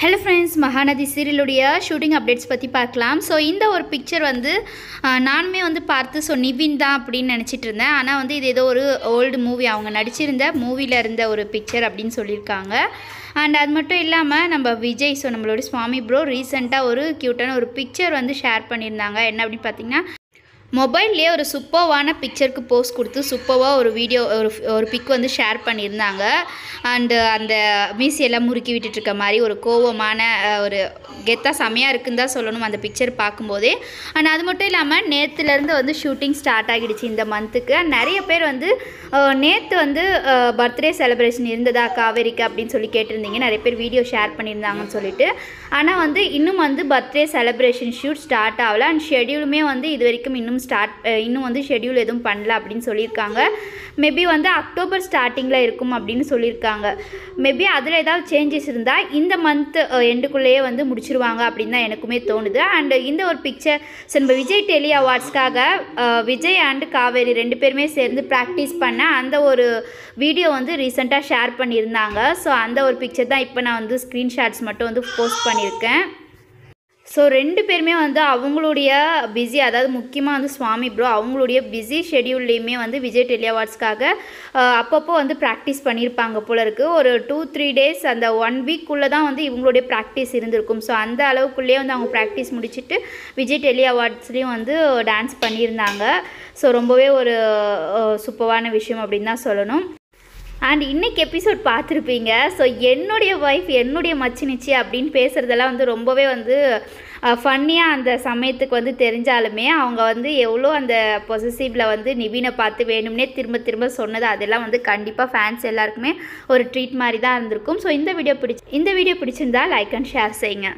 Hello friends, Mahanadi சீரியலுடைய shooting updates பற்றி பார்க்கலாம். ஸோ இந்த ஒரு பிக்சர் வந்து நானுமே வந்து பார்த்து நிவின் தான் அப்படின்னு நினச்சிட்டு இருந்தேன். ஆனால் வந்து இது ஏதோ ஒரு ஓல்டு மூவி, அவங்க நடிச்சிருந்த மூவியில் இருந்த ஒரு பிக்சர் அப்படின்னு சொல்லியிருக்காங்க. அண்ட் அது மட்டும் இல்லாமல் நம்ம விஜய், ஸோ நம்மளோட சுவாமி ப்ரோ ரீசெண்டாக ஒரு க்யூட்டான ஒரு பிக்சர் வந்து ஷேர் பண்ணியிருந்தாங்க. என்ன அப்படின்னு பார்த்தீங்கன்னா, மொபைல்லே ஒரு சூப்பர்வான பிக்சருக்கு போஸ்ட் கொடுத்து சூப்பர்வாக ஒரு வீடியோ ஒரு பிக் வந்து ஷேர் பண்ணியிருந்தாங்க. அண்டு அந்த மீசியெல்லாம் முறுக்கி விட்டுட்டுருக்க மாதிரி ஒரு கோவமான ஒரு கெத்தாக செமையாக இருக்குன்னு தான் சொல்லணும் அந்த பிக்சர் பார்க்கும்போதே. அண்ட் அது மட்டும் இல்லாமல் நேற்றுலேருந்து வந்து ஷூட்டிங் ஸ்டார்ட் ஆகிடுச்சு இந்த மந்த்துக்கு. நிறைய பேர் வந்து நேற்று வந்து பர்த்டே செலிப்ரேஷன் இருந்ததா காவேரிக்கு அப்படின்னு சொல்லி கேட்டிருந்தீங்க. நிறைய பேர் வீடியோ ஷேர் பண்ணியிருந்தாங்கன்னு சொல்லிட்டு. ஆனால் வந்து இன்னும் வந்து பர்த்டே செலிப்ரேஷன் ஷூட் ஸ்டார்ட் ஆகலை. அண்ட் ஷெடியூலுமே வந்து இது வரைக்கும் இன்னும் வந்து ஷெடியூல் எதுவும் பண்ணல அப்படின்னு சொல்லியிருக்காங்க. மேபி வந்து அக்டோபர் ஸ்டார்டிங்கில் இருக்கும் அப்படின்னு சொல்லியிருக்காங்க. மேபி அதில் ஏதாவது சேஞ்சஸ் இருந்தால் இந்த மந்த் எண்டுக்குள்ளேயே வந்து முடிச்சிருவாங்க அப்படின்னு தான் எனக்குமே தோணுது. அண்ட் இந்த ஒரு பிக்சர் நம்ம விஜய் டெலி அவார்ட்ஸ்க்காக விஜய் அண்ட் காவேரி ரெண்டு பேருமே சேர்ந்து ப்ராக்டிஸ் பண்ண அந்த ஒரு வீடியோ வந்து ரீசெண்டாக ஷேர் பண்ணியிருந்தாங்க. ஸோ அந்த ஒரு பிக்சர் தான் இப்போ நான் வந்து ஸ்க்ரீன்ஷாட்ஸ் மட்டும் வந்து போஸ்ட் பண்ணியிருக்கேன். ஸோ ரெண்டு பேருமே வந்து அவங்களுடைய பிஸி, அதாவது முக்கியமாக வந்து சுவாமி ப்ரோ அவங்களுடைய பிஸி ஷெடியூல்லையுமே வந்து விஜய் டெலி அவார்ட்ஸ்க்காக அப்பப்போ வந்து ப்ராக்டிஸ் பண்ணியிருப்பாங்க போல இருக்குது. ஒரு 2-3 டேஸ் அந்த 1 வீக்குள்ளே தான் வந்து இவங்களுடைய ப்ராக்டிஸ் இருந்திருக்கும். ஸோ அந்த அளவுக்குள்ளேயே வந்து அவங்க ப்ராக்டிஸ் முடிச்சுட்டு விஜய் டெலி அவார்ட்ஸ்லேயும் வந்து டான்ஸ் பண்ணியிருந்தாங்க. ஸோ ரொம்பவே ஒரு சூப்பரான விஷயம் அப்படின்னு தான் சொல்லணும். அண்ட் இன்றைக்கி எபிசோட் பார்த்துருப்பீங்க. ஸோ என்னுடைய ஒய்ஃப் என்னுடைய மச்சினிச்சி அப்படின்னு பேசுகிறதெல்லாம் வந்து ரொம்பவே வந்து ஃபன்னியாக அந்த சமயத்துக்கு வந்து தெரிஞ்சாலுமே அவங்க வந்து எவ்வளோ அந்த பொசசிவில் வந்து நிவினை பார்த்து வேணும்னே திரும்ப திரும்ப சொன்னது அதெல்லாம் வந்து கண்டிப்பாக ஃபேன்ஸ் எல்லாருக்குமே ஒரு ட்ரீட் மாதிரி தான் இருந்திருக்கும். ஸோ இந்த வீடியோ பிடிச்சிருந்தா லைக் அண்ட் ஷேர் செய்யுங்க.